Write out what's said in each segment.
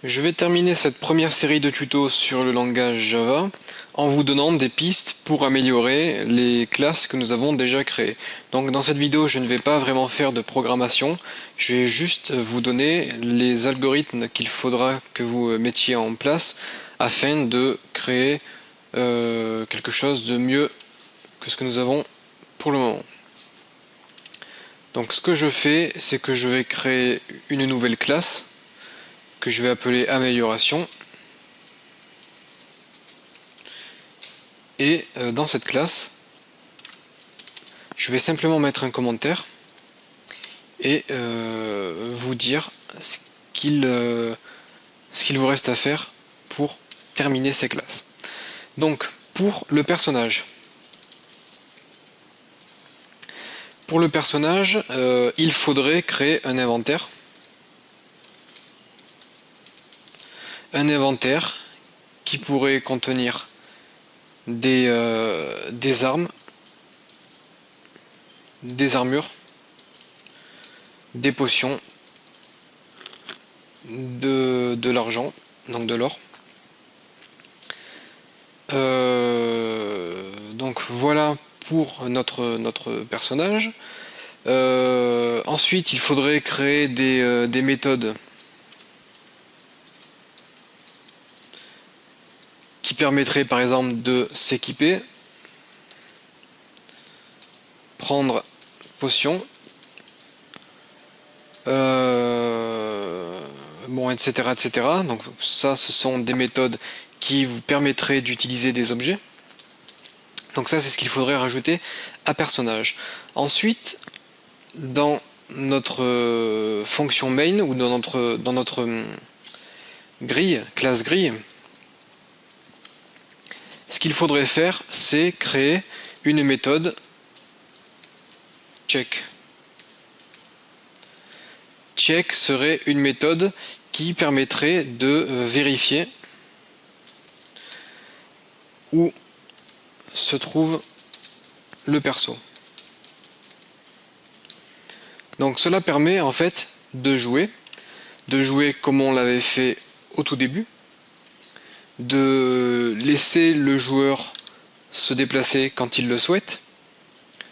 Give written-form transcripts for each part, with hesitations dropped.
Je vais terminer cette première série de tutos sur le langage Java en vous donnant des pistes pour améliorer les classes que nous avons déjà créées. Donc dans cette vidéo, je ne vais pas vraiment faire de programmation, je vais juste vous donner les algorithmes qu'il faudra que vous mettiez en place afin de créer quelque chose de mieux que ce que nous avons pour le moment. Donc ce que je fais, c'est que je vais créer une nouvelle classe que je vais appeler amélioration. Et dans cette classe, je vais simplement mettre un commentaire et vous dire ce qu'il vous reste à faire pour terminer ces classes. Donc pour le personnage. Pour le personnage, il faudrait créer un inventaire. Un inventaire qui pourrait contenir des armes, des armures, des potions, de l'argent, donc de l'or. Donc voilà pour notre personnage. Ensuite, il faudrait créer des méthodes qui permettraient par exemple de s'équiper, prendre potion, bon, etc., etc. Donc ça, ce sont des méthodes qui vous permettraient d'utiliser des objets. Donc ça, c'est ce qu'il faudrait rajouter à personnage. Ensuite, dans notre fonction main ou dans notre grille, classe grille, ce qu'il faudrait faire, c'est créer une méthode check. Check serait une méthode qui permettrait de vérifier où se trouve le perso. Donc cela permet en fait de jouer comme on l'avait fait au tout début, de laisser le joueur se déplacer quand il le souhaite.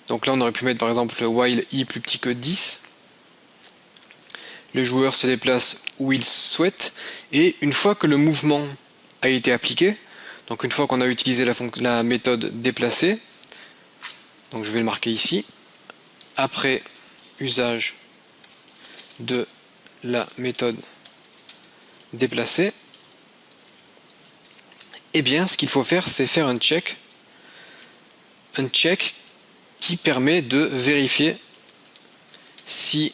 Donc là on aurait pu mettre par exemple while i plus petit que 10. Le joueur se déplace où il souhaite et une fois que le mouvement a été appliqué, donc une fois qu'on a utilisé la méthode déplacer, donc je vais le marquer ici, après usage de la méthode déplacer, eh bien ce qu'il faut faire, c'est faire un check qui permet de vérifier si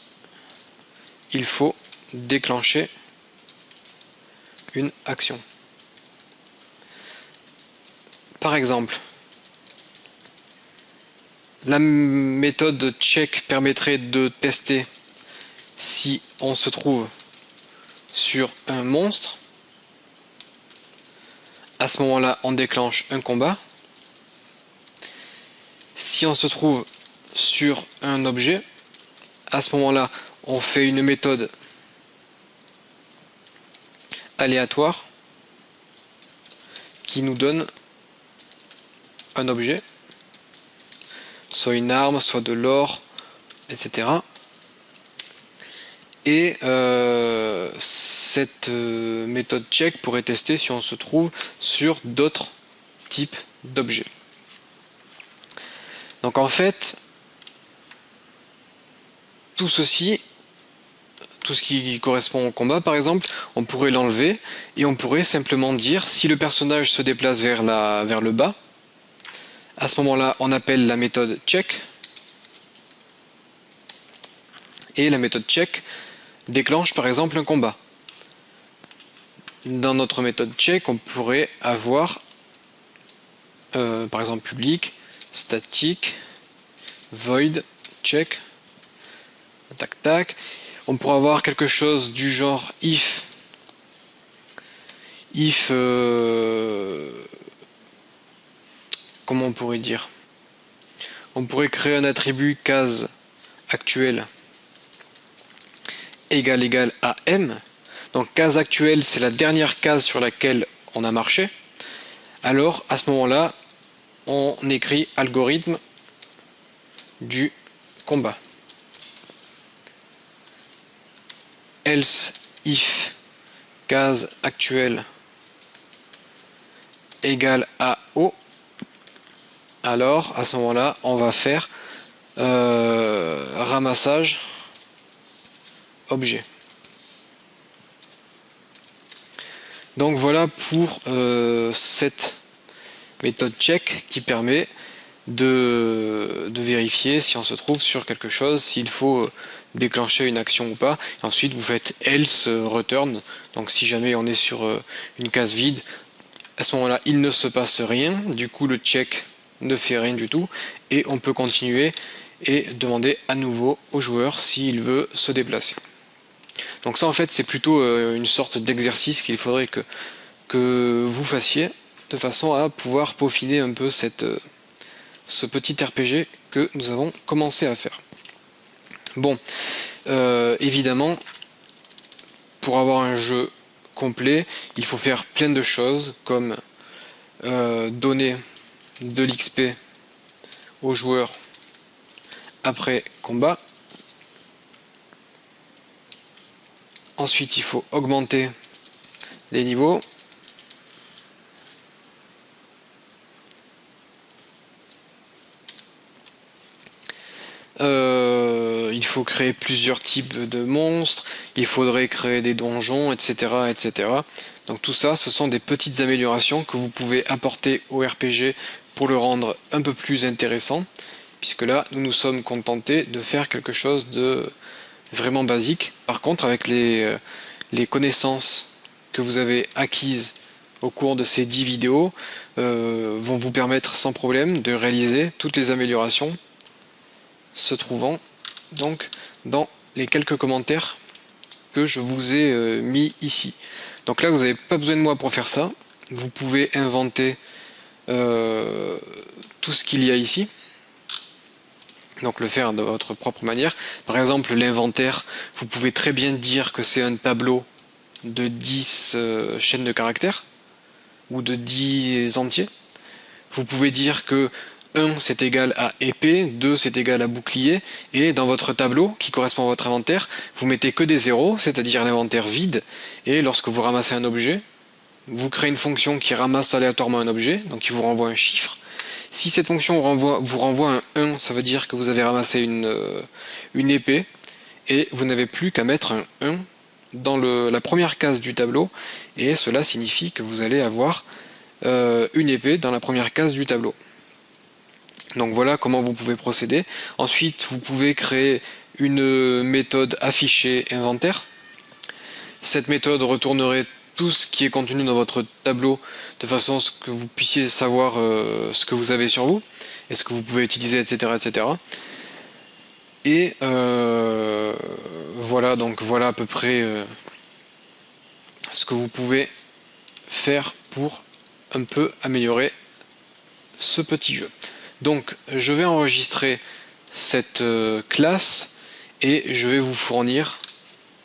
il faut déclencher une action. Par exemple, la méthode check permettrait de tester si on se trouve sur un monstre. À ce moment-là, on déclenche un combat. Si on se trouve sur un objet, à ce moment-là, on fait une méthode aléatoire qui nous donne un objet, soit une arme, soit de l'or, etc. Et cette méthode check pourrait tester si on se trouve sur d'autres types d'objets. Donc en fait, tout ceci, tout ce qui correspond au combat par exemple, on pourrait l'enlever et on pourrait simplement dire si le personnage se déplace vers le bas, à ce moment-là on appelle la méthode check et la méthode check déclenche par exemple un combat. Dans notre méthode check, on pourrait avoir par exemple public, statique, void, check, tac tac. On pourrait avoir quelque chose du genre if comment on pourrait dire, on pourrait créer un attribut case actuelle égale à m. Donc case actuelle, c'est la dernière case sur laquelle on a marché. Alors à ce moment-là, on écrit algorithme du combat. Else if case actuelle égale à O, alors à ce moment-là on va faire ramassage objet. Donc voilà pour cette méthode check qui permet de vérifier si on se trouve sur quelque chose, s'il faut déclencher une action ou pas. Et ensuite vous faites else return, donc si jamais on est sur une case vide, à ce moment là il ne se passe rien, du coup le check ne fait rien du tout et on peut continuer et demander à nouveau au joueur s'il veut se déplacer. Donc ça en fait c'est plutôt une sorte d'exercice qu'il faudrait que vous fassiez de façon à pouvoir peaufiner un peu ce petit RPG que nous avons commencé à faire. Bon, évidemment, pour avoir un jeu complet, il faut faire plein de choses comme donner de l'XP aux joueurs après combat. Ensuite, il faut augmenter les niveaux. Il faut créer plusieurs types de monstres, il faudrait créer des donjons, etc., etc. Donc tout ça, ce sont des petites améliorations que vous pouvez apporter au RPG pour le rendre un peu plus intéressant, puisque là, nous nous sommes contentés de faire quelque chose de vraiment basique. Par contre, avec les connaissances que vous avez acquises au cours de ces 10 vidéos, vont vous permettre sans problème de réaliser toutes les améliorations se trouvant donc dans les quelques commentaires que je vous ai mis ici. Donc là vous n'avez pas besoin de moi pour faire ça, vous pouvez inventer tout ce qu'il y a ici, donc le faire de votre propre manière. Par exemple l'inventaire, vous pouvez très bien dire que c'est un tableau de 10 chaînes de caractères ou de 10 entiers. Vous pouvez dire que 1 c'est égal à épée, 2 c'est égal à bouclier, et dans votre tableau qui correspond à votre inventaire, vous mettez que des zéros, c'est-à-dire l'inventaire vide, et lorsque vous ramassez un objet, vous créez une fonction qui ramasse aléatoirement un objet, donc qui vous renvoie un chiffre. Si cette fonction vous renvoie un 1, ça veut dire que vous avez ramassé une épée, et vous n'avez plus qu'à mettre un 1 dans la première case du tableau, et cela signifie que vous allez avoir une épée dans la première case du tableau. Donc voilà comment vous pouvez procéder. Ensuite, vous pouvez créer une méthode afficher inventaire. Cette méthode retournerait tout ce qui est contenu dans votre tableau de façon à ce que vous puissiez savoir ce que vous avez sur vous et ce que vous pouvez utiliser, etc. etc. Et voilà, donc voilà à peu près ce que vous pouvez faire pour un peu améliorer ce petit jeu. Donc je vais enregistrer cette classe et je vais vous fournir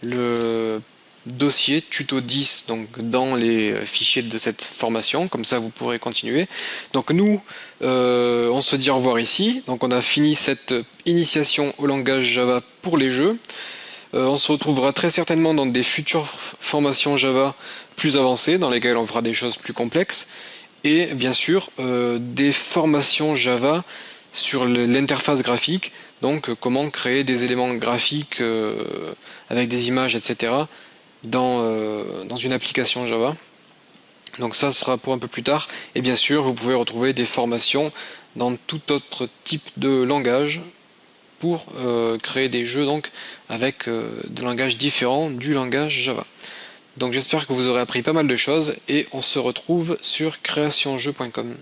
le dossier tuto 10 donc dans les fichiers de cette formation, comme ça vous pourrez continuer. Donc nous on se dit au revoir ici, donc on a fini cette initiation au langage Java pour les jeux. On se retrouvera très certainement dans des futures formations Java plus avancées dans lesquelles on fera des choses plus complexes. Et bien sûr des formations Java sur l'interface graphique, donc comment créer des éléments graphiques avec des images, etc. dans une application Java. Donc ça sera pour un peu plus tard. Et bien sûr vous pouvez retrouver des formations dans tout autre type de langage pour créer des jeux donc avec des langages différents du langage Java. Donc j'espère que vous aurez appris pas mal de choses et on se retrouve sur creationjeu.com.